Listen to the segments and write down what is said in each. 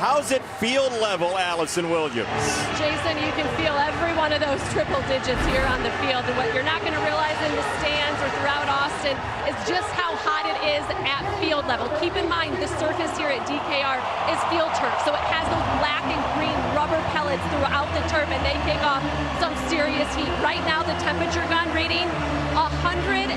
How's it field level, Allison Williams? Jason, you can feel every one of those triple digits here on the field. And what you're not going to realize in the stands or throughout Austin is just how hot it is at field level. Keep in mind, the surface here at DKR is field turf, so it has those black and green rubber pellets throughout the turf, and they kick off some serious heat. Right now, the temperature gun reading 164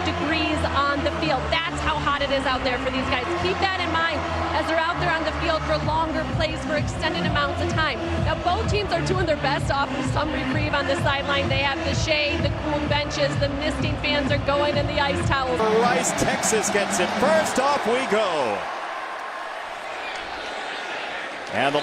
degrees on the field. That's how hot it is out there for these guys. Keep that in mind as they're out there on the field for longer plays for extended amounts of time. Now, both teams are doing their best to offer some reprieve on the sideline. They have the shade, the cool benches, the misting fans are going, and the ice towels. Rice, Texas gets it first. Off we go. And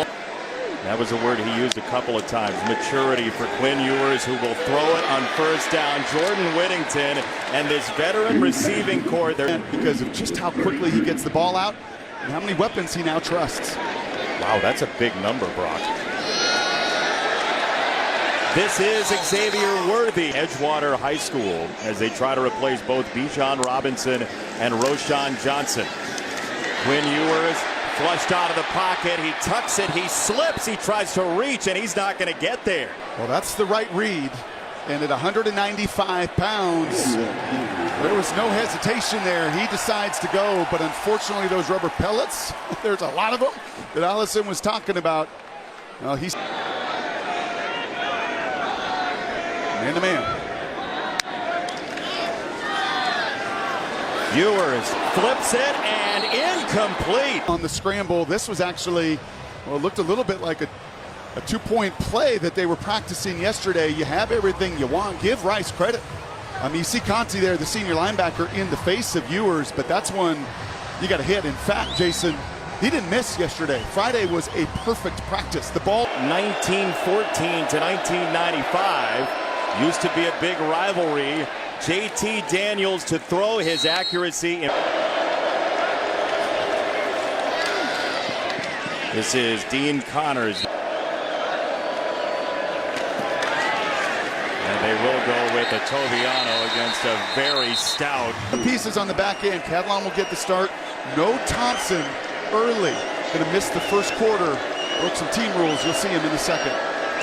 that was a word he used a couple of times. Maturity for Quinn Ewers, who will throw it on first down. Jordan Whittington and this veteran receiving corps there. Because of just how quickly he gets the ball out and how many weapons he now trusts. Wow, that's a big number, Brock. This is Xavier Worthy, Edgewater High School, as they try to replace both Bijan Robinson and Roshan Johnson. Quinn Ewers flushed out of the pocket. He tucks it. He slips. He tries to reach, and he's not going to get there. Well, that's the right read. And at 195 pounds, there was no hesitation there. He decides to go, but unfortunately, those rubber pellets, there's a lot of them that Allison was talking about. Well, he's man-to-man. Ewers flips it and incomplete. On the scramble, this was actually, well, it looked a little bit like a two-point play that they were practicing yesterday. You have everything you want. Give Rice credit. I mean, you see Conti there, the senior linebacker, in the face of Ewers, but that's one you got to hit. In fact, Jason, he didn't miss yesterday. Friday was a perfect practice. The ball 1914 to 1995 used to be a big rivalry. JT Daniels to throw, his accuracy. This is Dean Connors. And they will go with a Toviano against a very stout. The pieces on the back end. Catalan will get the start. No Thompson early. Going to miss the first quarter. Broke some team rules. You'll see him in the second.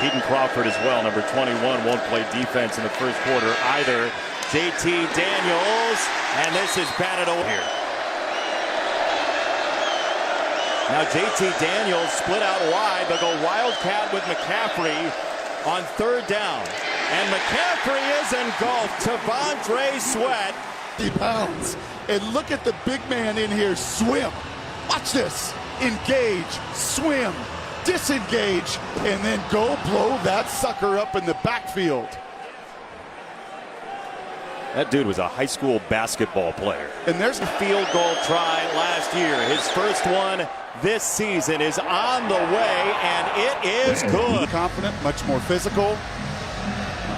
Keaton Crawford as well, number 21, won't play defense in the first quarter either. JT Daniels, and this is batted away here. Now JT Daniels split out wide. They'll go Wildcat with McCaffrey on third down. And McCaffrey is engulfed. T'Vondre Sweat. 50 pounds. And look at the big man in here swim. Watch this. Engage, swim, disengage, and then go blow that sucker up in the backfield. That dude was a high school basketball player. And there's a field goal try last year. His first one this season is on the way, and it is good. Confident, much more physical,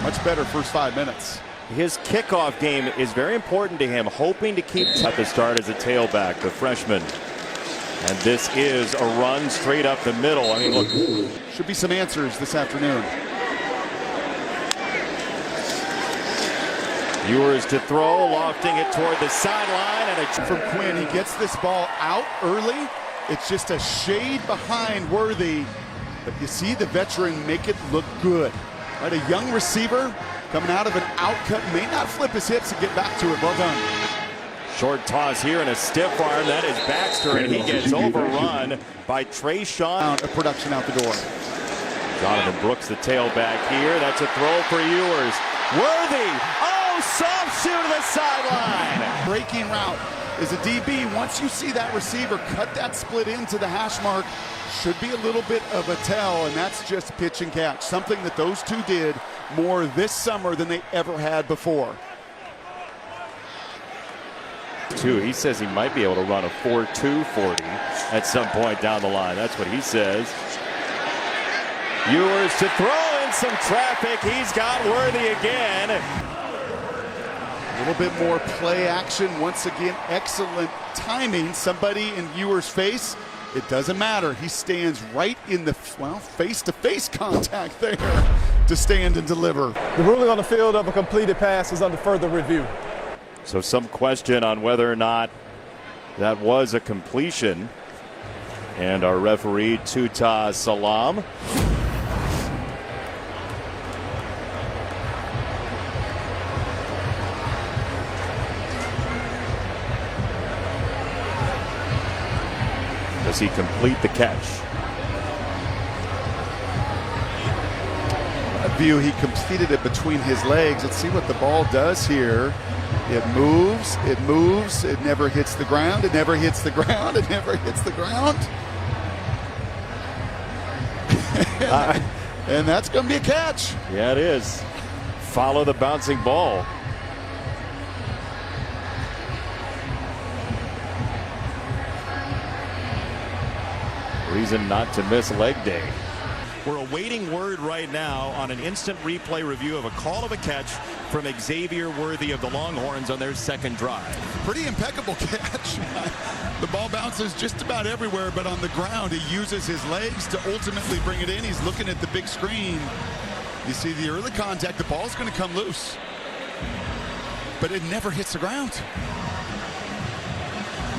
much better first 5 minutes. His kickoff game is very important to him, hoping to keep at the start as a tailback, the freshman. And this is a run straight up the middle. I mean, look. Should be some answers this afternoon. Ewers to throw, lofting it toward the sideline. And from Quinn, he gets this ball out early. It's just a shade behind Worthy. But you see the veteran make it look good. Right, a young receiver coming out of an outcut, may not flip his hips and get back to it. Well done. Short toss here and a stiff arm. That is Baxter, and he gets overrun by Trayshawn. A production out the door. Jonathan Brooks, the tailback here. That's a throw for Ewers. Worthy. Oh, soft shoe to the sideline. Breaking route is a DB. Once you see that receiver cut that split into the hash mark, should be a little bit of a tell, and that's just pitch and catch. Something that those two did more this summer than they ever had before. He says he might be able to run a 4.2 40 at some point down the line. That's what he says. Ewers to throw in some traffic. He's got Worthy again. A little bit more play action. Once again, excellent timing. Somebody in Ewers' face. It doesn't matter. He stands right in the, well, face-to-face contact there to stand and deliver. The ruling on the field of a completed pass is under further review. So some question on whether or not that was a completion. And our referee, Tuta Salam. Does he complete the catch? That view, he completed it between his legs. Let's see what the ball does here. It moves, it never hits the ground, it never hits the ground, it never hits the ground. And that's going to be a catch. Yeah, it is. Follow the bouncing ball. Reason not to miss leg day. We're awaiting word right now on an instant replay review of a call of a catch from Xavier Worthy of the Longhorns on their second drive. Pretty impeccable catch. The ball bounces just about everywhere, but on the ground he uses his legs to ultimately bring it in. He's looking at the big screen. You see the early contact, the ball's going to come loose, but it never hits the ground.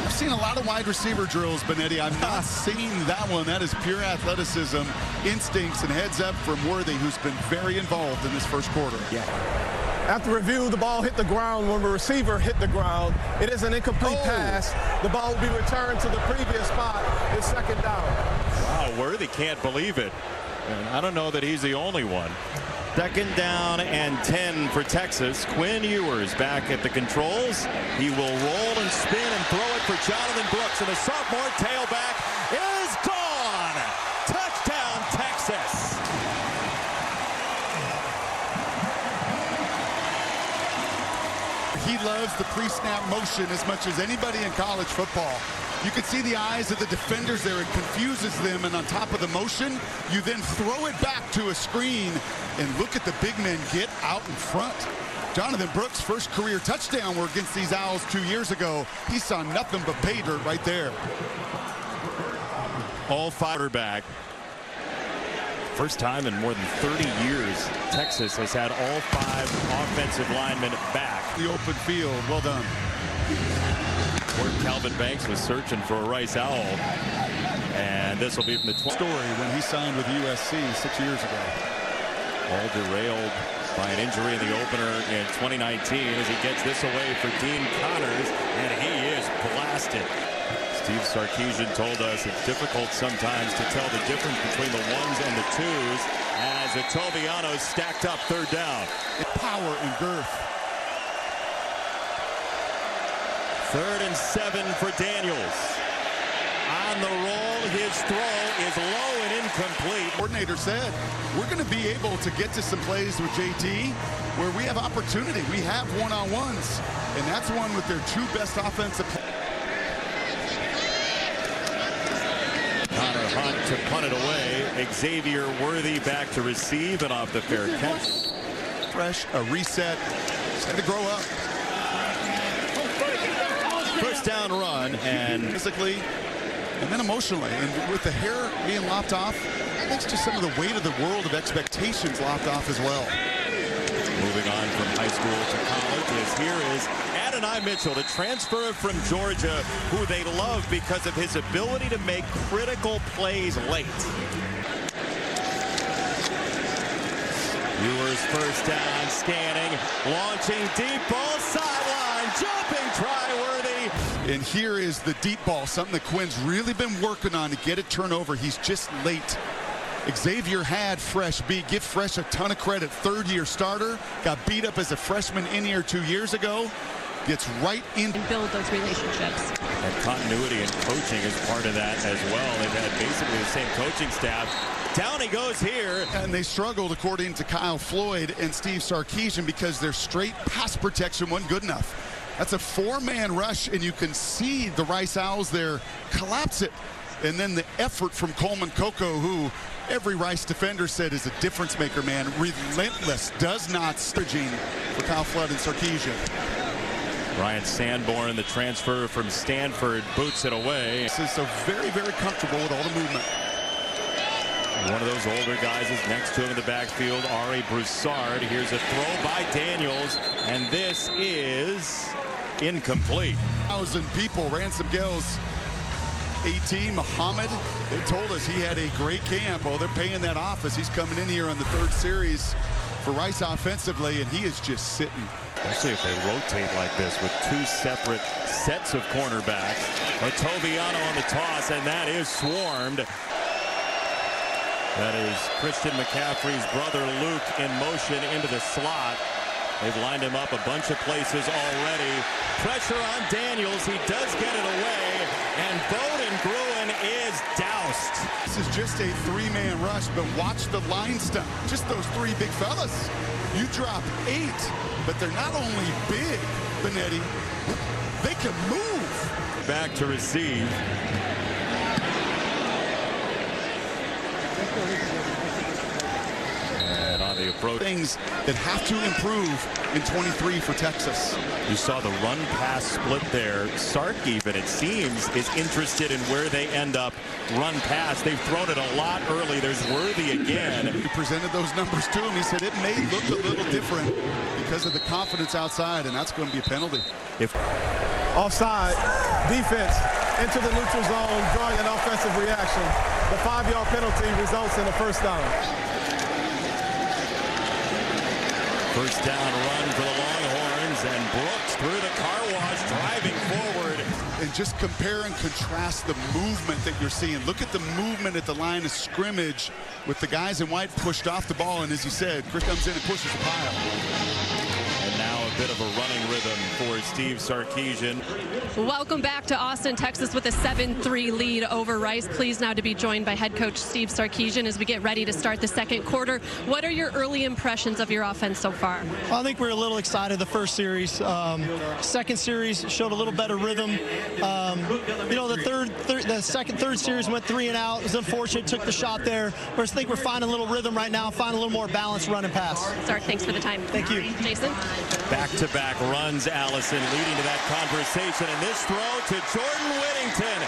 I've seen a lot of wide receiver drills, Benetti. I've not seen that one. That is pure athleticism, instincts, and heads up from Worthy, who's been very involved in this first quarter. Yeah. After review, the ball hit the ground. When the receiver hit the ground, it is an incomplete pass. The ball will be returned to the previous spot. It's second down. Wow, Worthy can't believe it. And I don't know that he's the only one. Second down and 10 for Texas. Quinn Ewers back at the controls. He will roll and spin and throw it for Jonathan Brooks. And the sophomore tailback is gone. Touchdown, Texas. He loves the pre-snap motion as much as anybody in college football. You can see the eyes of the defenders there. It confuses them, and on top of the motion, you then throw it back to a screen, and look at the big men get out in front. Jonathan Brooks' first career touchdown were against these Owls 2 years ago. He saw nothing but pay dirt right there. All five back. First time in more than 30 years, Texas has had all five offensive linemen back. The open field, well done. Where Calvin Banks was searching for a Rice Owl. And this will be from the story when he signed with USC 6 years ago. All derailed by an injury in the opener in 2019 as he gets this away for Dean Connors, and he is blasted. Steve Sarkisian told us it's difficult sometimes to tell the difference between the ones and the twos as Otoviano's stacked up third down. Power and girth. 3rd and 7 for Daniels. On the roll, his throw is low and incomplete. Coordinator said, we're going to be able to get to some plays with JT where we have opportunity. We have one-on-ones, and that's one with their two best offensive players. Connor Hunt to punt it away. Xavier Worthy back to receive and off the fair catch. Fresh, a reset. Just had to grow up. First down run, and physically and then emotionally, and with the hair being lopped off, thanks to some of the weight of the world of expectations lopped off as well. Moving on from high school to college, as here is Adonai Mitchell, the transfer from Georgia, who they love because of his ability to make critical plays late. Ewers first down, scanning, launching deep ball sideline, jumping try Worthy. And here is the deep ball, something that Quinn's really been working on to get it turnover. He's just late. Xavier had Fresh beat. Give Fresh a ton of credit. Third-year starter, got beat up as a freshman in here 2 years ago. Gets right in. And build those relationships. And continuity in coaching is part of that as well. They've had basically the same coaching staff. Down he goes here. And they struggled, according to Kyle Floyd and Steve Sarkisian, because their straight pass protection wasn't good enough. That's a four-man rush, and you can see the Rice Owls there collapse it. And then the effort from Coleman Coco, who every Rice defender said is a difference maker, man. Relentless, does not staging for Kyle Flood and Sarkisian. Ryan Sanborn, the transfer from Stanford, boots it away. This is so very, very comfortable with all the movement. One of those older guys is next to him in the backfield, Ari Broussard. Here's a throw by Daniels, and this is incomplete. 1,000 people, Ransom Gills AT Muhammad, they told us he had a great camp. Well, they're paying that off as he's coming in here on the third series for Rice offensively, and he is just sitting. Especially if they rotate like this with two separate sets of cornerbacks. Otoviano on the toss, and that is swarmed. That is Christian McCaffrey's brother Luke in motion into the slot. They've lined him up a bunch of places already. Pressure on Daniels. He does get it away, and Bowden Gruen is doused. This is just a three-man rush, but watch the line stuff. Just those three big fellas. You drop 8, but they're not only big, Benetti, they can move. Back to receive. And on the approach. Things that have to improve in 23 for Texas. You saw the run-pass split there. Sark even, it seems, is interested in where they end up run-pass. They've thrown it a lot early. There's Worthy again. He presented those numbers to him. He said it may look a little different because of the confidence outside, and that's going to be a penalty. If Offside, defense into the neutral zone, drawing an offensive reaction. The 5-yard penalty results in a first down. First down run for the Longhorns, and Brooks through the car wash, driving forward. And just compare and contrast the movement that you're seeing. Look at the movement at the line of scrimmage with the guys in white pushed off the ball, and as you said, Chris comes in and pushes the pile. And now a bit of a running rhythm for Steve Sarkisian. Welcome back to Austin, Texas with a 7-3 lead over Rice. Pleased now to be joined by head coach Steve Sarkisian as we get ready to start the second quarter. What are your early impressions of your offense so far? I think we're a little excited the first series. Second series showed a little better rhythm. You know, the third series went 3 and out. It was unfortunate, took the shot there. But I think we're finding a little rhythm right now, finding a little more balance run and pass. Sark, thanks for the time. Thank you. Jason? Back-to-back runs, Allison leading to that conversation. And this throw to Jordan Whittington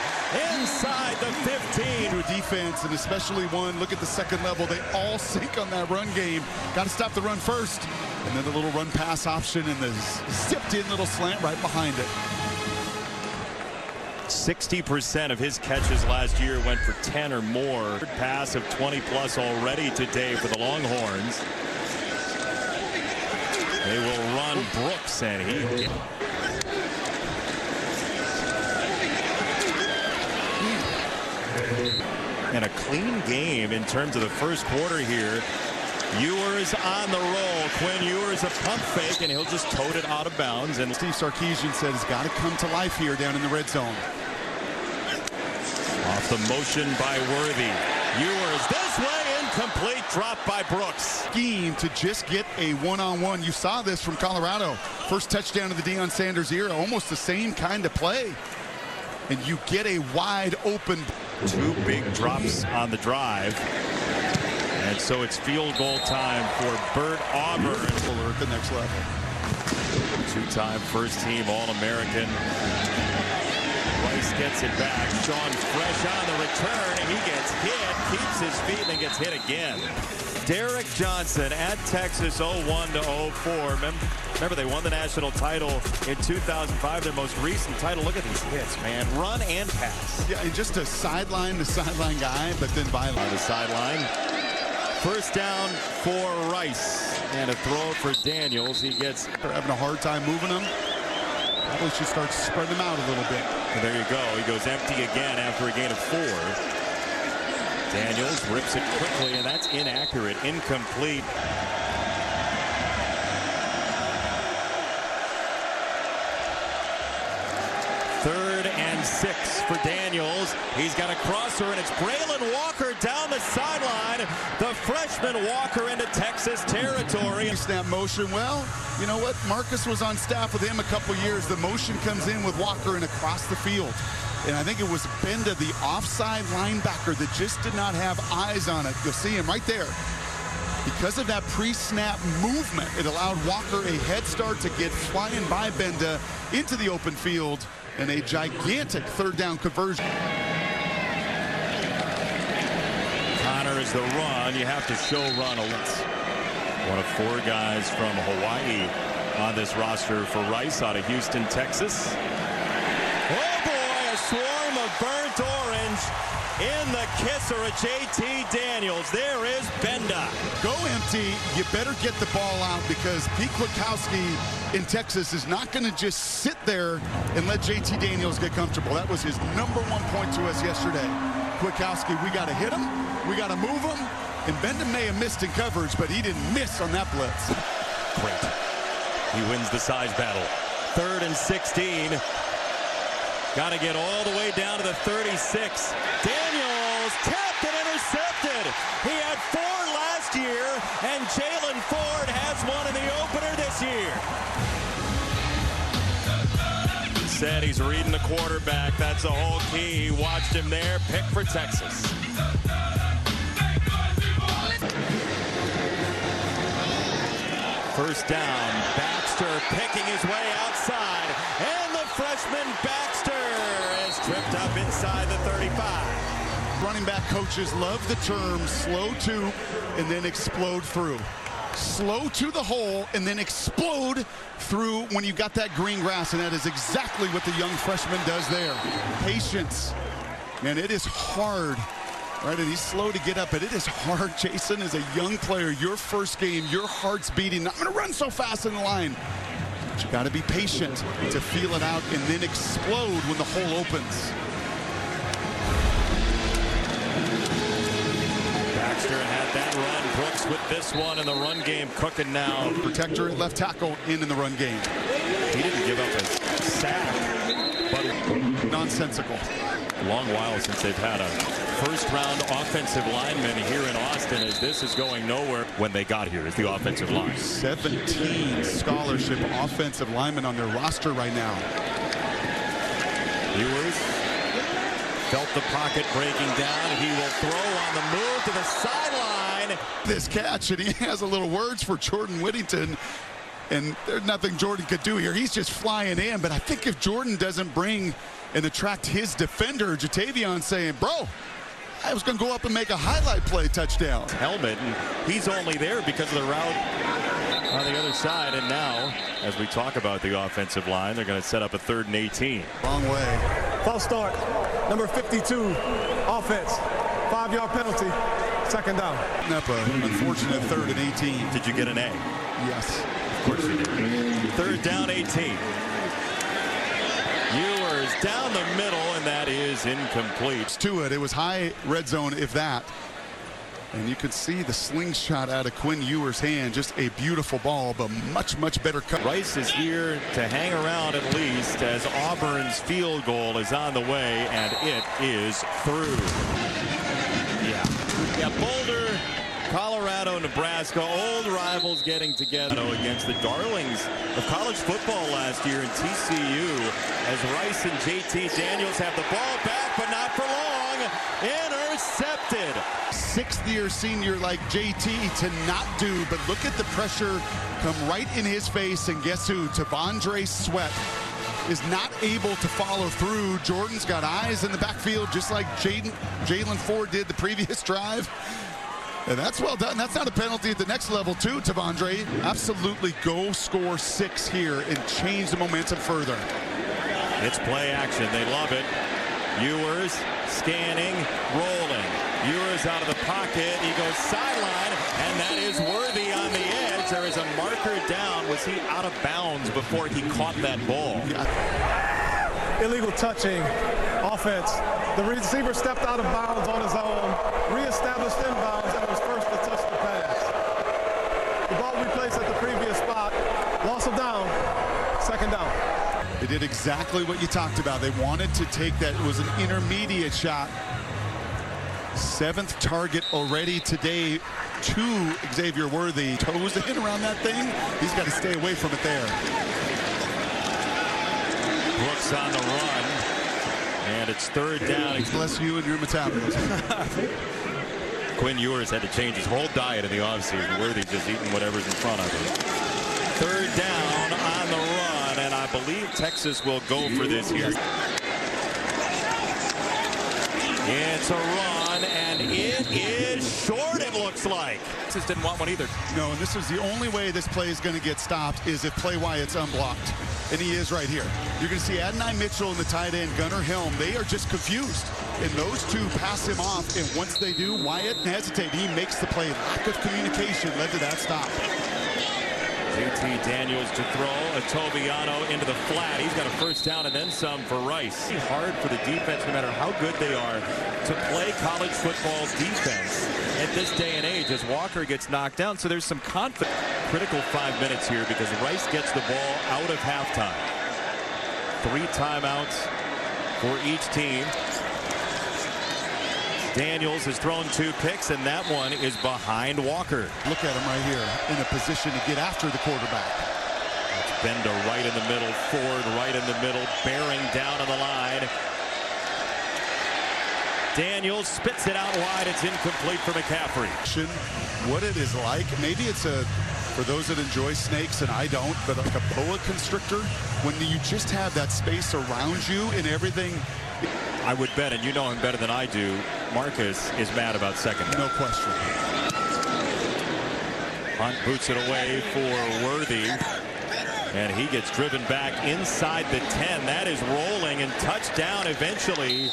inside the 15. To a defense, and especially one, look at the second level. They all sink on that run game. Got to stop the run first. And then the little run pass option and the zipped-in little slant right behind it. 60% of his catches last year went for 10 or more. Pass of 20-plus already today for the Longhorns. They will run Brooks, and he... And a clean game in terms of the first quarter here. Ewers on the roll. Quinn Ewers a pump fake, and he'll just tote it out of bounds. And Steve Sarkisian said it's got to come to life here down in the red zone. Off the motion by Worthy. Ewers this way, incomplete, drop by Brooks. Scheme to just get a one-on-one. You saw this from Colorado. First touchdown of the Deion Sanders era. Almost the same kind of play. And you get a wide open. 2 big drops on the drive. And so it's field goal time for Bert Auburn. At the next level. 2-time first-team All-American. Rice gets it back. Sean Fresh on the return. He gets hit, keeps his feet, and then gets hit again. Derek Johnson at Texas 01-04. Remember, they won the national title in 2005, their most recent title. Look at these hits, man. Run and pass. Yeah, and just a sideline-to-sideline guy, but then violent. On the sideline. First down for Rice. And a throw for Daniels. He gets... They're having a hard time moving him. Probably should start spreading them out a little bit. And there you go. He goes empty again after a gain of 4. Daniels rips it quickly, and that's inaccurate, incomplete. Third and 6 for Daniels. He's got a crosser, and it's Braylon Walker down the sideline. The freshman Walker into Texas territory. Snap motion. Well, you know what? Marcus was on staff with him a couple years. The motion comes in with Walker and across the field. And I think it was Benda, the offside linebacker, that just did not have eyes on it. You'll see him right there. Because of that pre-snap movement, it allowed Walker a head start to get flying by Benda into the open field, and a gigantic third down conversion. Connor is the run. You have to show run. One of 4 guys from Hawaii on this roster for Rice out of Houston, Texas. Oh boy, a swarm of the burnt orange in the kisser of JT Daniels. There is Benda. Go empty. You better get the ball out because Pete Kwiatkowski in Texas is not going to just sit there and let JT Daniels get comfortable. That was his #1 point to us yesterday. Kwiatkowski, we got to hit him. We got to move him. And Benda may have missed in coverage, but he didn't miss on that blitz. Great. He wins the size battle. 3rd and 16. Got to get all the way down to the 36. Daniels tapped and intercepted. He had 4 last year, and Jalen Ford has 1 in the opener this year. Said he's reading the quarterback. That's the whole key. Watched him there. Pick for Texas. First down. Baxter picking his way outside. And the freshman Baxter is tripped up inside the 35. Running back coaches love the term slow to and then explode through. Slow to the hole and then explode through when you got that green grass, and that is exactly what the young freshman does there. Patience. Man, it is hard, right? And he's slow to get up, but it is hard, Jason, as a young player, your first game, your heart's beating. Not going to run so fast in the line. But you got to be patient to feel it out and then explode when the hole opens. Baxter had that run. Brooks with this one in the run game cooking now. Protector left tackle in the run game. He didn't give up a sack, but nonsensical. Long while since they've had a first-round offensive lineman here in Austin, as this is going nowhere. When they got here is the offensive line. 17 scholarship offensive linemen on their roster right now. Ewers felt the pocket breaking down. He will throw on the move to the sideline. This catch, and he has a little words for Jordan Whittington. And there's nothing Jordan could do here. He's just flying in. But I think if Jordan doesn't bring and attract his defender, Jatavion saying, bro, I was going to go up and make a highlight play touchdown. Helmet, and he's only there because of the route on the other side. And now, as we talk about the offensive line, they're going to set up a 3rd and 18. Wrong way. False start. Number 52, offense. 5-yard penalty. 2nd down. Up an unfortunate 3rd and 18. Did you get an A? Yes. Of course you did. 3rd down 18. Ewers down the middle, and that is incomplete. To it. It was high red zone, if that. And you can see the slingshot out of Quinn Ewers' hand. Just a beautiful ball, but much, much better cut. Rice is here to hang around at least as Auburn's field goal is on the way, and it is through. Yeah, Boulder, Colorado, Nebraska, old rivals getting together against the darlings of college football last year in TCU, as Rice and JT Daniels have the ball back, but not for long. Intercepted. 6th-year senior like JT to not do, but look at the pressure come right in his face, and guess who? T'Vondre Sweat is not able to follow through. Jordan's got eyes in the backfield, just like Jalen Ford did the previous drive. And that's well done. That's not a penalty at the next level, too, T'Vondre. Absolutely go score 6 here and change the momentum further. It's play action. They love it. Ewers scanning, rolling. Ewers out of the pocket. He goes sideline, and that is Worthy on the edge. There is a marker down. Was he out of bounds before he caught that ball? Illegal touching. Offense. The receiver stepped out of bounds on his own, reestablished inbounds, and was first to touch the pass. The ball replaced at the previous spot. Loss of down. 2nd down. They did exactly what you talked about. They wanted to take that. It was an intermediate shot. 7th target already today to Xavier Worthy. Toes in around that thing. He's got to stay away from it there. Brooks on the run. And it's 3rd down. Bless you and your metabolism. Quinn Ewers had to change his whole diet in the offseason. Worthy's just eating whatever's in front of him. 3rd down on the run, and I believe Texas will go for this here. It's a run, and it is short, it looks like. Texas didn't want one either. No, and this is the only way this play is going to get stopped is if Play Wyatt's unblocked. And he is right here. You're going to see Adonai Mitchell and the tight end, Gunnar Helm. They are just confused. And those two pass him off. And once they do, Wyatt hesitates. He makes the play. Lack of communication led to that stop. JT Daniels to throw. Toviano into the flat. He's got a first down and then some for Rice. Hard for the defense, no matter how good they are, to play college football defense at this day and age as Walker gets knocked down. So there's some confidence. Critical 5 minutes here because Rice gets the ball out of halftime. 3 timeouts for each team. Daniels has thrown 2 picks, and that one is behind Walker. Look at him right here in a position to get after the quarterback. It's Benda right in the middle, Ford right in the middle, bearing down on the line. Daniels spits it out wide. It's incomplete for McCaffrey. What it is like, maybe it's for those that enjoy snakes, and I don't, but like a boa constrictor, when you just have that space around you and everything. I would bet, and you know him better than I do, Marcus is mad about second down. No question. Hunt boots it away for Worthy, and he gets driven back inside the 10. That is rolling, and touchdown eventually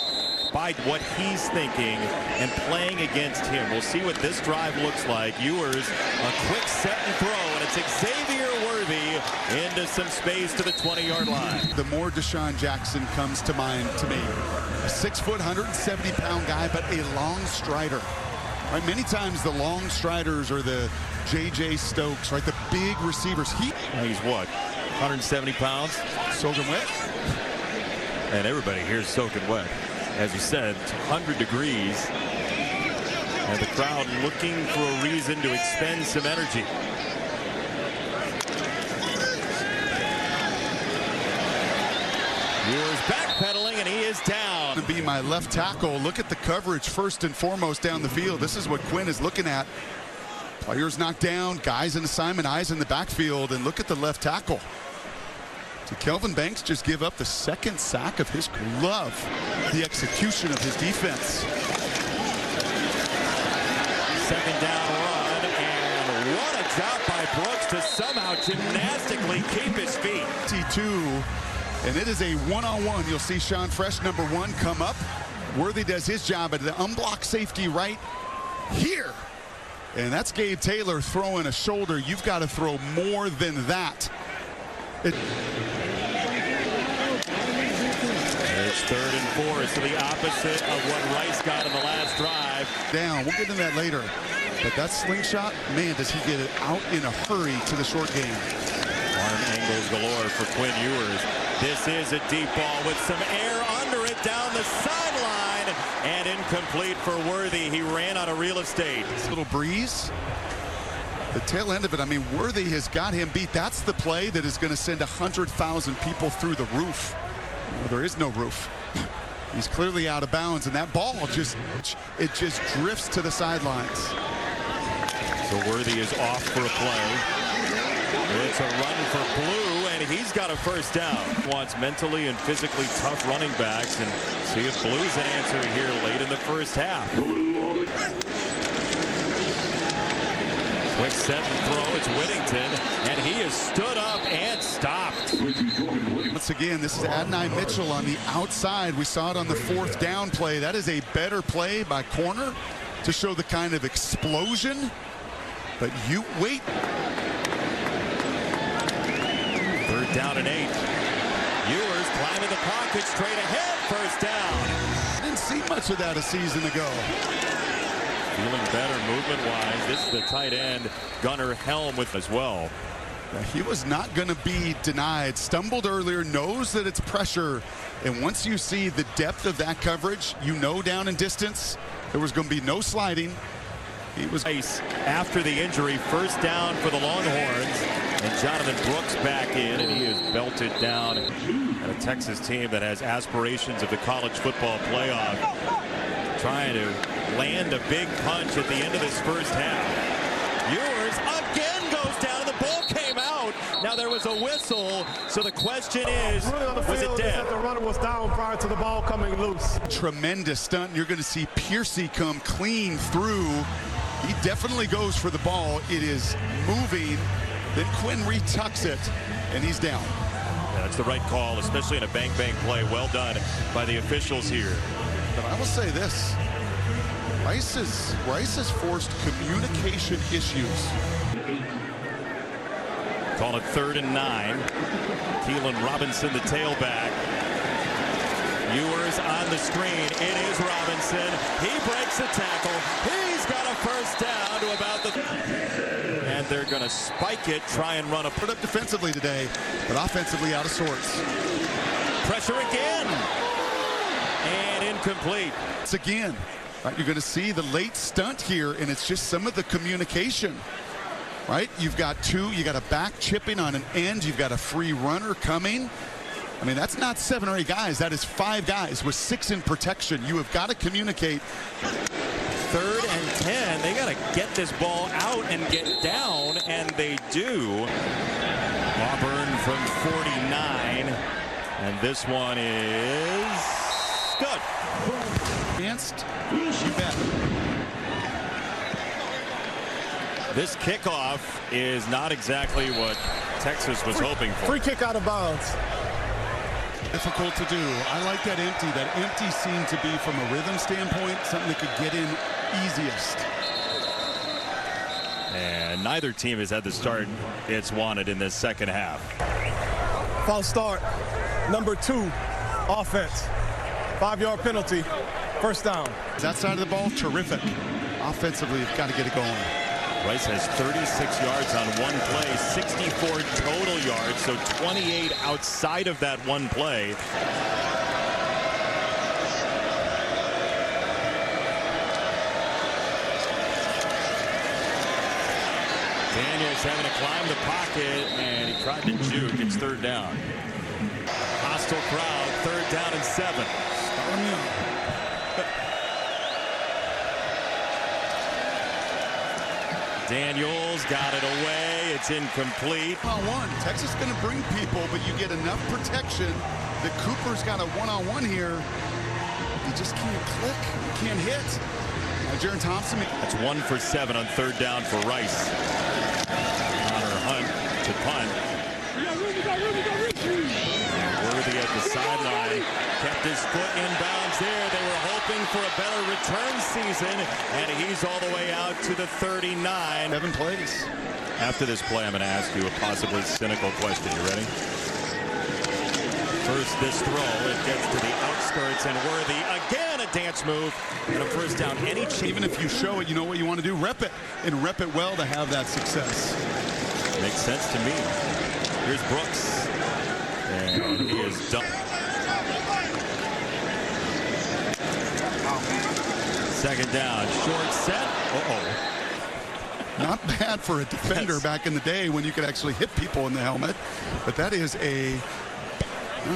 by what he's thinking and playing against him. We'll see what this drive looks like. Ewers, a quick set and throw, and it's Xavier Worthy into some space to the 20-yard line. The more Deshaun Jackson comes to mind to me. A 6-foot, 170-pound guy, but a long strider. Right, many times the long striders are the J.J. Stokes, right? The big receivers. He's what, 170 pounds? Soaking wet. And everybody here is soaking wet. As you said, it's 100 degrees. And the crowd looking for a reason to expend some energy. Ewers backpedaling, and he is down. To be my left tackle. Look at the coverage first and foremost down the field. This is what Quinn is looking at. Players knocked down, guys in assignment, eyes in the backfield, and look at the left tackle. Did Kelvin Banks just give up the second sack of his glove? The execution of his defense. Second down run, and what a job by Brooks to somehow gymnastically keep his feet. T2, and it is a one-on-one. You'll see Sean Fresh, number 1, come up. Worthy does his job at the unblocked safety right here. And that's Gabe Taylor throwing a shoulder. You've got to throw more than that. It's 3rd and 4, so the opposite of what Rice got in the last drive. Down, we'll get into that later. But that slingshot, man, does he get it out in a hurry to the short game. Arm angles galore for Quinn Ewers. This is a deep ball with some air under it down the sideline, and incomplete for Worthy. He ran out of real estate. This little breeze. The tail end of it, I mean, Worthy has got him beat. That's the play that is going to send 100,000 people through the roof. Well, there is no roof. He's clearly out of bounds, and that ball just drifts to the sidelines. So Worthy is off for a play. It's a run for Blue, and he's got a first down. Wants mentally and physically tough running backs, and see if Blue's an answer here late in the first half. Quick set and throw. It's Whittington, and he is stood up and stopped. Once again, this is Adonai Mitchell on the outside. We saw it on the 4th down play. That is a better play by corner to show the kind of explosion. But you wait. 3rd down and 8. Ewers climbing the pocket straight ahead. First down. Didn't see much of that a season ago. Feeling better movement-wise. This is the tight end, Gunnar Helm, with as well. He was not going to be denied. Stumbled earlier, knows that it's pressure. And once you see the depth of that coverage, you know down in distance, there was going to be no sliding. He was after the injury. First down for the Longhorns. And Jonathan Brooks back in, and he is belted down. And a Texas team that has aspirations of the college football playoff, trying to land a big punch at the end of this first half. Ewers again goes down, and the ball came out. Now there was a whistle, so the question is, was it dead? The runner was down prior to the ball coming loose. Tremendous stunt. You're going to see Piercy come clean through. He definitely goes for the ball. It is moving. Then Quinn retucks it, and he's down. Yeah, that's the right call, especially in a bang-bang play. Well done by the officials here. But I will say this. Rice has forced communication issues. Call it 3rd and 9. Keelan Robinson, the tailback. Ewers on the screen. It is Robinson. He breaks the tackle. He's got a first down to about the... And they're going to spike it, try and run a... Put up defensively today, but offensively out of sorts. Pressure again. And incomplete. It's again. Right, you're going to see the late stunt here, and it's just some of the communication. Right? You've got you got a back chipping on an end. You've got a free runner coming. I mean, that's not 7 or 8 guys. That is 5 guys with 6 in protection. You have got to communicate. 3rd and 10. They got to get this ball out and get down, and they do. Auburn from 49. And this one is good. Against, you bet. This kickoff is not exactly what Texas was hoping for. Free kick out of bounds. Difficult to do. I like that empty. That empty seemed to be, from a rhythm standpoint, something that could get in easiest. And neither team has had the start it's wanted in this second half. False start. Number 2, offense. 5-yard penalty. First down. That side of the ball, terrific. Offensively, you've got to get it going. Rice has 36 yards on one play, 64 total yards, so 28 outside of that one play. Daniels having to climb the pocket, and he tried to juke. It's 3rd down. Hostile crowd, 3rd down and 7. Daniels got it away. It's incomplete. One-on-one. Texas is going to bring people, but you get enough protection that Cooper's got a one-on-one here. He just can't click. He can't hit. Jaron Thompson. That's 1 for 7 on 3rd down for Rice. Connor Hunt to punt. Worthy at the sideline. Kept his foot in bounds there. They were hoping for a better return season, and he's all the way out to the 39. 7 plays. After this play, I'm going to ask you a possibly cynical question. You ready? First, this throw, it gets to the outskirts, and Worthy again a dance move and a first down. Even if you show it, you know what you want to do? Rep it, and rep it well to have that success. Makes sense to me. Here's Brooks, and he is done. Second down, short set. Not bad for a defender back in the day when you could actually hit people in the helmet, but that is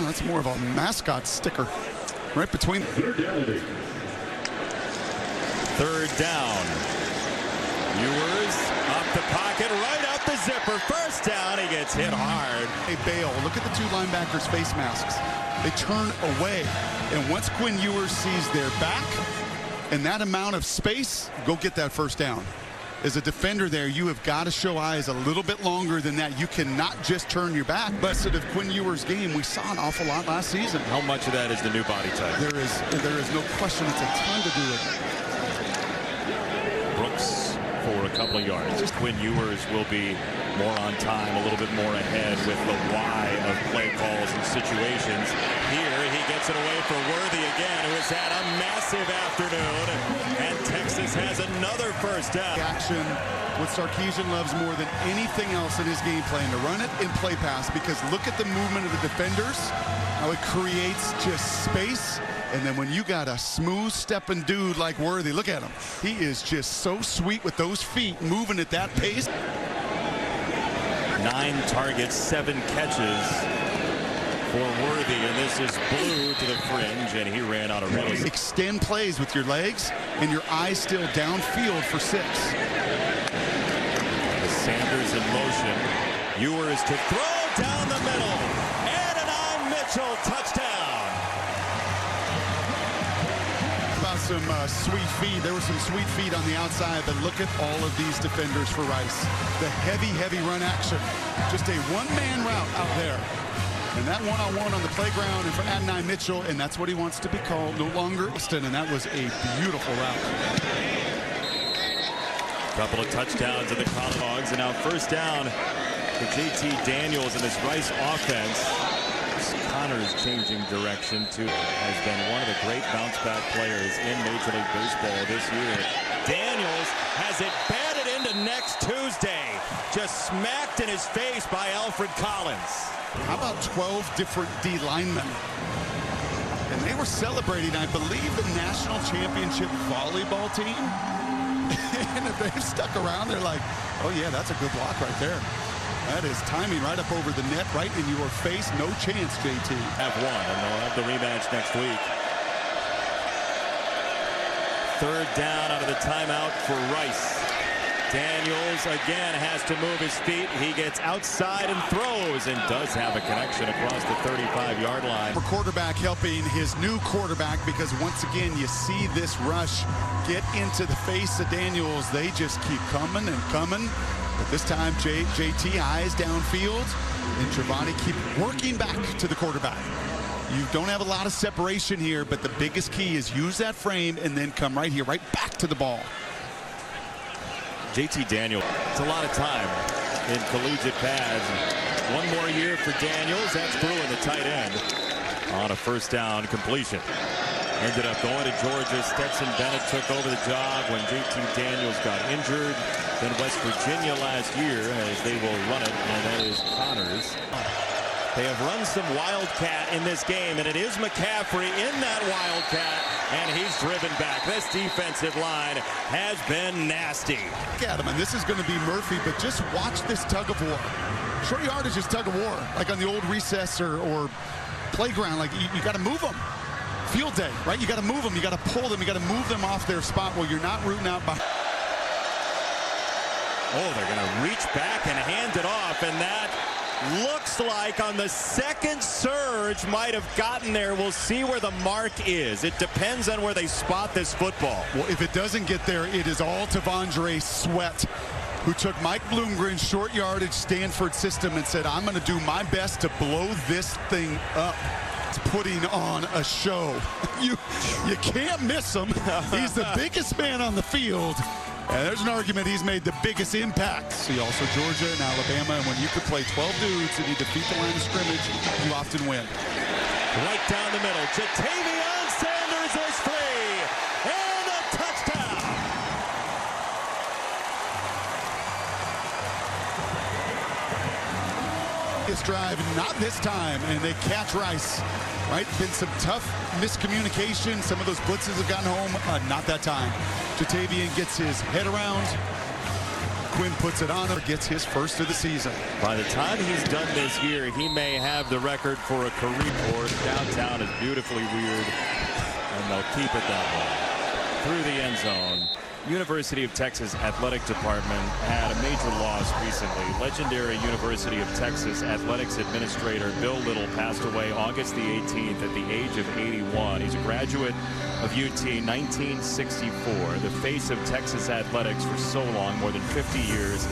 that's more of a mascot sticker right between. 3rd down. Ewers up the pocket, right up the zipper. First down, he gets hit hard. Hey, Bale, look at the 2 linebackers' face masks. They turn away, and once Quinn Ewers sees their back and that amount of space, go get that first down. As a defender there, you have got to show eyes a little bit longer than that. You cannot just turn your back. But sort of Quinn Ewers' game, we saw an awful lot last season. How much of that is the new body type? There is no question. It's a ton to do with it. Brooks for a couple of yards. Quinn Ewers will be more on time, a little bit more ahead with the why of play calls and situations. Here he gets it away for Worthy again, who has had a massive afternoon, and Texas has another first down. Action, what Sarkisian loves more than anything else in his game plan, to run it and play pass, because look at the movement of the defenders, how it creates just space. And then when you got a smooth stepping dude like Worthy, look at him. He is just so sweet with those feet, moving at that pace. 9 targets, 7 catches for Worthy, and this is blue to the fringe, and he ran out of real estate. Extend plays with your legs and your eyes still downfield for 6. With Sanders in motion. Ewers to throw down the middle. Adonai Mitchell, touchdown. some sweet feet. There were some sweet feet on the outside, but look at all of these defenders for Rice. The heavy run action. Just a one-man route out there. And that one-on-one on the playground in front of Adonai Mitchell, and that's what he wants to be called, no longer Austin, and that was a beautiful route. Couple of touchdowns in the College Hogs, and now first down for JT Daniels in this Rice offense. Connors changing direction has been one of the great bounce-back players in Major League Baseball this year. Daniels has it batted into next Tuesday, just smacked in his face by Alfred Collins. How about 12 different D linemen? And they were celebrating, I believe, the national championship volleyball team. And if they've stuck around, they're like, oh yeah, that's a good block right there. That is timing right up over the net, right in your face. No chance, JT. Have one, and they'll have the rematch next week. Third down out of the timeout for Rice. Daniels again has to move his feet. He gets outside and throws and does have a connection across the 35-yard line. For quarterback helping his new quarterback, because once again you see this rush get into the face of Daniels. They just keep coming and coming. But this time JT eyes downfield and Giovanni keep working back to the quarterback. You don't have a lot of separation here, but the biggest key is use that frame and then come right here, right back to the ball. JT Daniels, it's a lot of time in collegiate pads. One more year for Daniels. That's Bruin, the tight end, on a first down completion. Ended up going to Georgia. Stetson Bennett took over the job when JT Daniels got injured. Then West Virginia last year, as they will run it, and that is Connors. They have run some Wildcat in this game, and it is McCaffrey in that Wildcat, and he's driven back. This defensive line has been nasty. Look at him, and this is going to be Murphy, but just watch this tug of war. Short yardage is tug of war, like on the old recess or playground. Like you got to move them. Field day, right? You got to move them. You got to pull them. You got to move them off their spot while you're not rooting out behind. Oh, they're going to reach back and hand it off, and that looks like on the second surge might have gotten there. We'll see where the mark is. It depends on where they spot this football. Well, if it doesn't get there, it is all Tavondre Sweat, who took Mike Bloomgren's short yardage Stanford system and said, I'm going to do my best to blow this thing up. It's putting on a show. You can't miss him. He's the biggest man on the field. And there's an argument he's made the biggest impact. See also Georgia and Alabama, and when you could play 12 dudes and you defeat the line of scrimmage, you often win. Right down the middle, Jatavion Sanders is free, and a touchdown. This drive, not this time, and they catch Rice. Right, been some tough miscommunication. Some of those blitzes have gotten home. Not that time. Jatavion gets his head around. Quinn puts it on him, gets his first of the season. By the time he's done this year, he may have the record for a career course. Downtown is beautifully weird, and they'll keep it that way. Through the end zone. University of Texas Athletic Department had a major loss recently. Legendary University of Texas Athletics Administrator Bill Little passed away August the 18th at the age of 81. He's a graduate of UT 1964, the face of Texas athletics for so long, more than 50 years.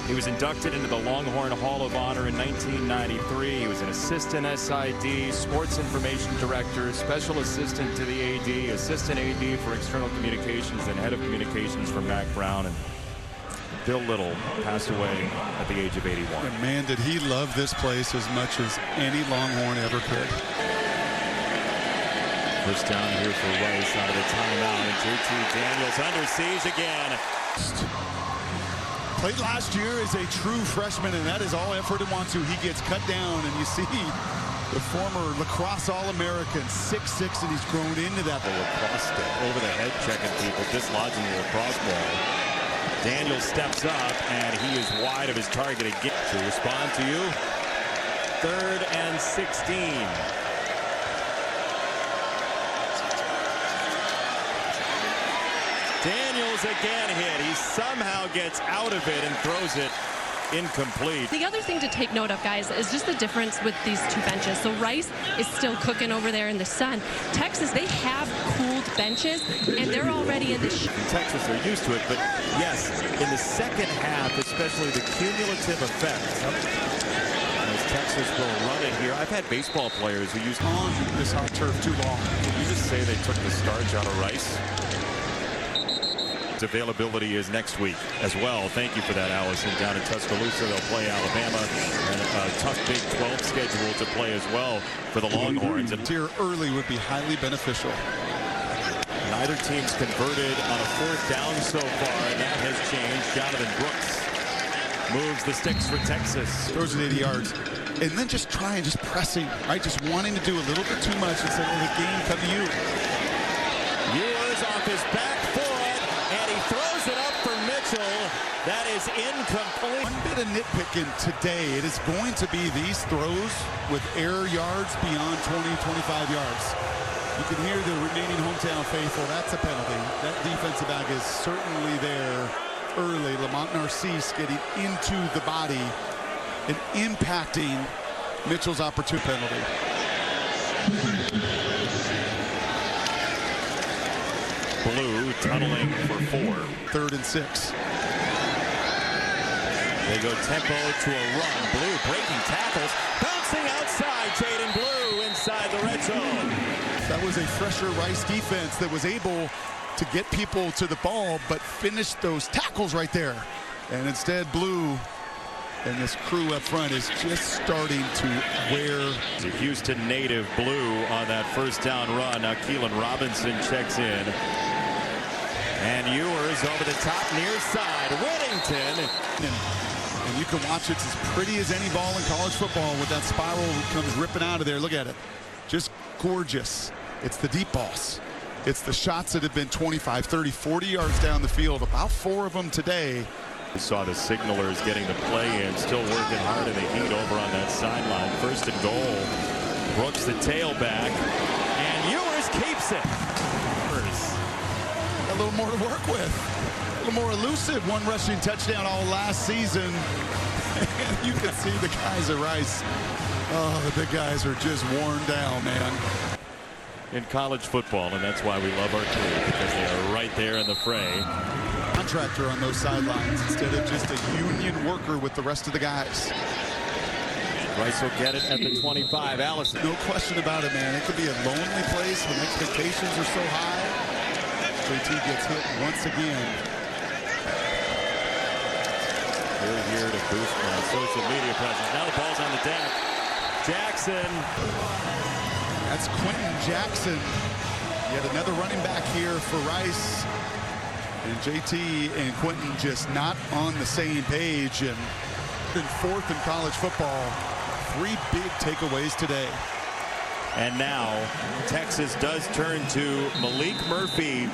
He was inducted into the Longhorn Hall of Honor in 1993. He was an assistant SID, sports information director, special assistant to the AD, assistant AD for external communications, and head of communications for Mac Brown. And Bill Little passed away at the age of 81. And man, did he love this place as much as any Longhorn ever could. First down here for Rice out of the timeout, and JT Daniels under siege again. Played last year as a true freshman, and that is all effort and wants to. He gets cut down, and you see the former lacrosse All-American, 6'6", and he's grown into that. The lacrosse stick over the head, checking people, dislodging the lacrosse ball. Daniel steps up, and he is wide of his target again. To respond to you, 3rd and 16. Daniels again hit. He somehow gets out of it and throws it incomplete. The other thing to take note of, guys, is just the difference with these two benches. So Rice is still cooking over there in the sun. Texas, they have cooled benches, and they're already in the Texas are used to it, but yes, in the second half, especially the cumulative effect. As Texas will run it here. I've had baseball players who used On this hot turf too long. Can you just say they took the starch out of Rice? Its availability is next week as well. Thank you for that, Allison. Down in Tuscaloosa, they'll play Alabama, and a tough Big 12 schedule to play as well for the Longhorns. And Here early would be highly beneficial. neither team's converted on a fourth down so far, and that has changed. Jonathan Brooks moves the sticks for Texas. Throws it 80 yards. And then just pressing, right? Just wanting to do a little bit too much and saying, well, the game come to you. Ewers off his back foot, and he throws it up for Mitchell. That is incomplete. One bit of nitpicking today. It is going to be these throws with error yards beyond 20, 25 yards. You can hear the remaining hometown faithful. That's a penalty. That defensive back is certainly there early. Lamont Narcisse getting into the body and impacting Mitchell's opportunity penalty. Blue tunneling for 4. 3rd and 6. They go tempo to a run. Blue breaking tackles, bouncing outside. Jaden Blue inside the red zone. That was a fresher Rice defense that was able to get people to the ball, but finished those tackles right there. And instead, Blue and this crew up front is just starting to wear. The Houston native Blue on that first down run. Now Keelan Robinson checks in. And Ewers over the top near side. Whittington. And you can watch it. It's as pretty as any ball in college football with that spiral that comes ripping out of there. Look at it. Just gorgeous. It's the deep balls. It's the shots that have been 25, 30, 40 yards down the field. About 4 of them today. We saw the signalers getting the play in, still working hard in the heat over on that sideline. 1st and goal. Brooks the tailback, and Ewers keeps it. A little more to work with. A little more elusive. 1 rushing touchdown all last season. And you can see the guys at Rice. Oh, the big guys are just worn down, man. In college football, and that's why we love our crew, because they are right there in the fray. Contractor on those sidelines instead of just a union worker with the rest of the guys. Rice will get it at the 25. Allison. No question about it, man. It could be a lonely place when expectations are so high. JT gets hit once again. We're here to boost my social media presence. Now the ball's on the deck. Jackson. That's Quentin Jackson. Yet another running back here for Rice. And JT and Quentin just not on the same page. And 4th in college football. 3 big takeaways today. And now Texas does turn to Malik Murphy,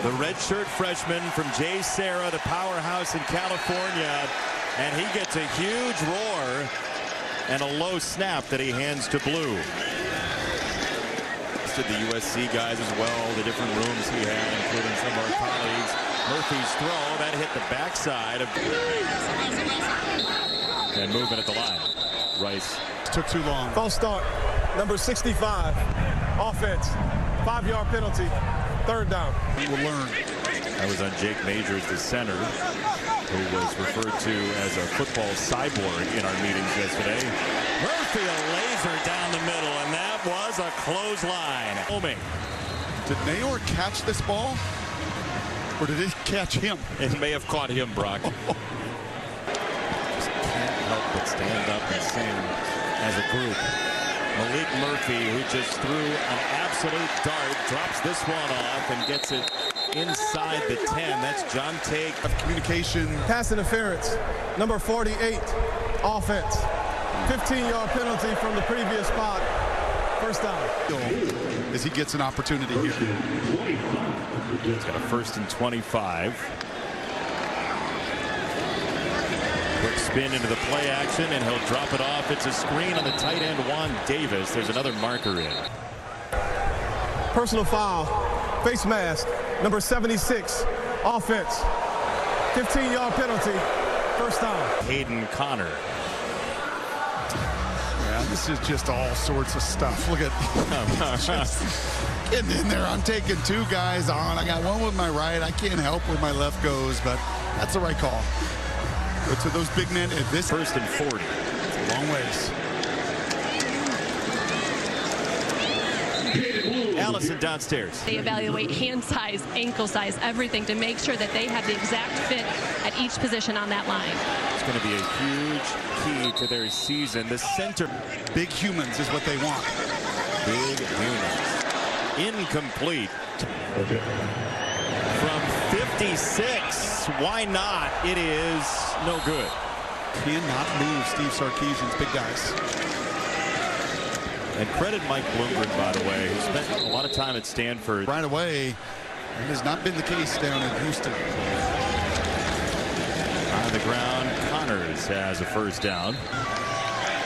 the redshirt freshman from J. Sarah, the powerhouse in California. And he gets a huge roar and a low snap that he hands to Blue. The USC guys as well, the different rooms he had, including some of our colleagues. Murphy's throw, that hit the backside of and movement at the line. Rice took too long. False start. Number 65. Offense. 5-yard penalty. 3rd down. We will learn. I was on Jake Majors, the center, who was referred to as a football cyborg in our meetings yesterday. Murphy a laser down the middle, and that was a clothesline. Homing. Did Nayor catch this ball? Or did it catch him? It may have caught him, Brock. Just can't help but stand up and sing as a group. Malik Murphy, who just threw an absolute dart, drops this one off and gets it inside the 10. That's John Take. Communication. Pass interference. Number 48. Offense. 15-yard penalty from the previous spot. 1st down. As he gets an opportunity here. He's got a 1st and 25. Quick spin into the play action, and he'll drop it off. It's a screen on the tight end, Juan Davis. There's another marker in. Personal foul. Face mask. Number 76. Offense. 15-yard penalty. First down. Hayden Connor. Yeah, this is just all sorts of stuff. Look at just getting in there. I'm taking two guys on. I got one with my right. I can't help where my left goes, but that's the right call. But to those big men at this 1st and 40. It's a long ways. Allison downstairs. They evaluate hand size, ankle size, everything to make sure that they have the exact fit at each position on that line. It's going to be a huge key to their season. The center. Big humans is what they want. Big humans. Incomplete. From 56. Why not? It is no good. Cannot move Steve Sarkisian's big guys. And credit Mike Bloomberg, by the way, who spent a lot of time at Stanford. Right away, it has not been the case down in Houston. On the ground, Connors has a first down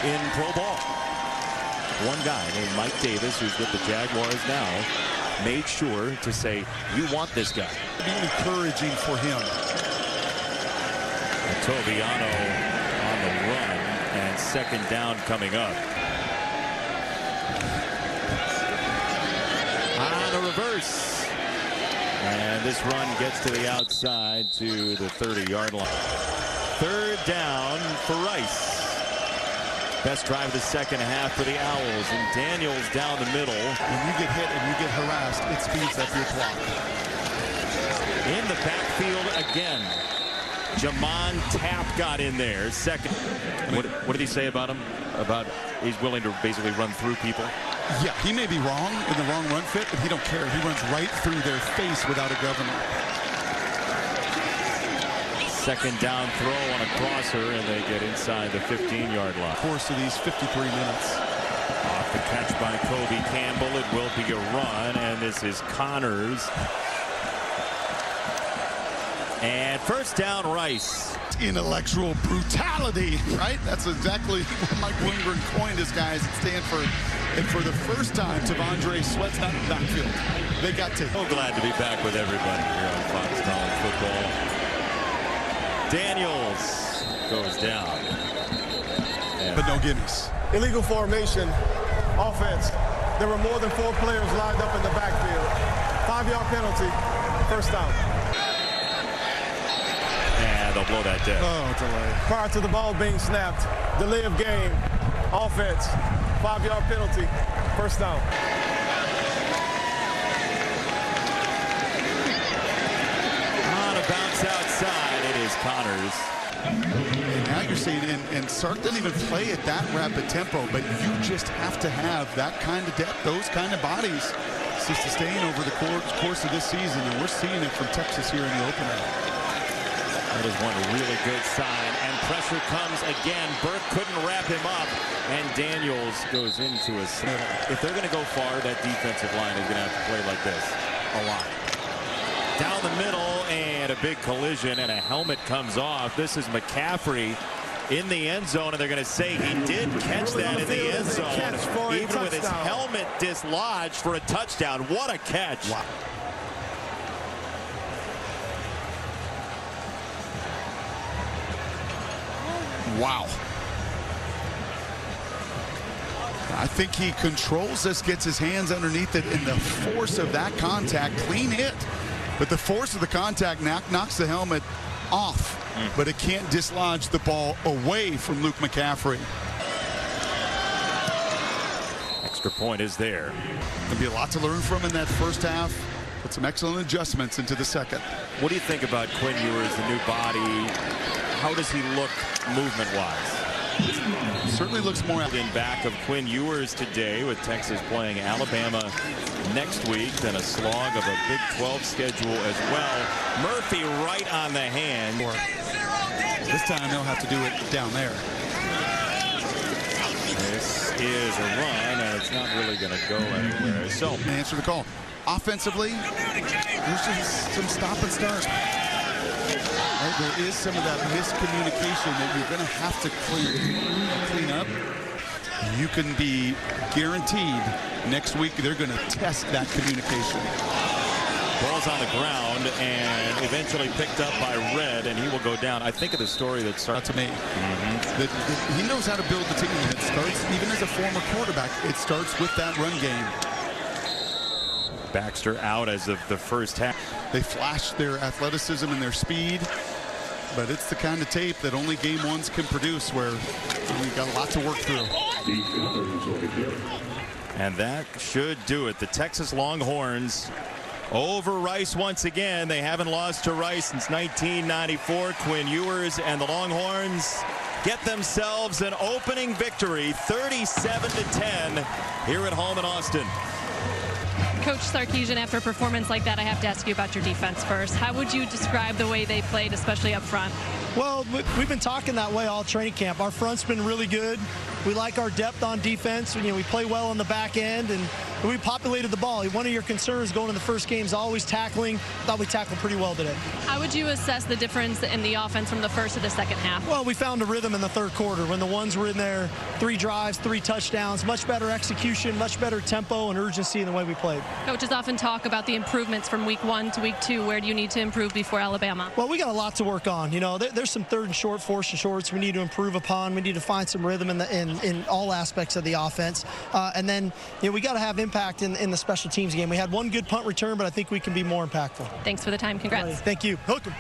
in pro ball. One guy named Mike Davis, who's with the Jaguars now, made sure to say, you want this guy. It'd be encouraging for him. Toviano on the run, and second down coming up. On a reverse. And this run gets to the outside to the 30-yard line. Third down for Rice. Best drive of the second half for the Owls, and Daniels down the middle. When you get hit and you get harassed, it speeds up your clock. In the backfield again. Jamon Tapp got in there. Second. What did he say about him? About he's willing to basically run through people? Yeah, he may be wrong in the wrong run fit, but he don't care. He runs right through their face without a governor. Second down throw on a crosser, and they get inside the 15-yard line. Course of these 53 minutes. Off the catch by Kobe Campbell. It will be a run, and this is Connors. And first down, Rice. Intellectual brutality, right? That's exactly what Mike Bloomberg coined his guys at Stanford. And for the first time, Tavondre Sweat's not in the backfield. They got to. So glad to be back with everybody here on Fox College Football. Daniels goes down. But no gimmies. Illegal formation, offense. There were more than 4 players lined up in the backfield. 5-yard penalty, first down. And they'll blow that dead. Oh, delay. Prior to the ball being snapped, delay of game, offense, 5-yard penalty, first down. On a bounce outside, it is Connors. And now you're saying, and Sark didn't even play at that rapid tempo, but you just have to have that kind of depth, those kind of bodies to sustain over the course of this season, and we're seeing it from Texas here in the opener. That is one really good sign, and pressure comes again. Burke couldn't wrap him up, and Daniels goes into a snittle. If they're going to go far, that defensive line is going to have to play like this a lot. Down the middle, and a big collision, and a helmet comes off. This is McCaffrey in the end zone, and they're going to say he did catch that in the end zone, even with his helmet dislodged for a touchdown. What a catch. Wow. Wow. I think he controls this, gets his hands underneath it, and the force of that contact, clean hit. But the force of the contact knocks the helmet off, but it can't dislodge the ball away from Luke McCaffrey. Extra point is there. There'll be a lot to learn from in that first half. Put some excellent adjustments into the second. What do you think about Quinn Ewers, the new body? How does he look movement-wise? Certainly looks more in back of Quinn Ewers today, with Texas playing Alabama next week, then a slog of a Big 12 schedule as well. Murphy right on the hand. This time they'll have to do it down there. This is a run, and it's not really going to go anywhere. So answer the call. Offensively, there's just some stop and start. Right, there is some of that miscommunication that you're going to have to clean up. You can be guaranteed next week they're going to test that communication. Ball's on the ground and eventually picked up by Red, and he will go down. I think of the story that starts to me. That he knows how to build the team. It starts, even as a former quarterback, it starts with that run game. Baxter out as of the first half. They flashed their athleticism and their speed, but it's the kind of tape that only game ones can produce, where we've got a lot to work through. And that should do it. The Texas Longhorns over Rice once again. They haven't lost to Rice since 1994. Quinn Ewers and the Longhorns get themselves an opening victory, 37-10, here at home in Austin. Coach Sarkisian, after a performance like that, I have to ask you about your defense first. How would you describe the way they played, especially up front? Well, we've been talking that way all training camp. Our front's been really good. We like our depth on defense. You know, we play well on the back end, and we populated the ball. One of your concerns going in the first game is always tackling. Thought we tackled pretty well today. How would you assess the difference in the offense from the first to the second half? Well, we found a rhythm in the third quarter when the ones were in there. 3 drives, 3 touchdowns, much better execution, much better tempo and urgency in the way we played. Coaches often talk about the improvements from week 1 to week 2. Where do you need to improve before Alabama? Well, we got a lot to work on. You know, there's some third and short, fourth and shorts we need to improve upon. We need to find some rhythm in all aspects of the offense. And then, you know, we got to have impact in the special teams game. We had one good punt return, but I think we can be more impactful. Thanks for the time. Congrats. Thank you. Hook 'em.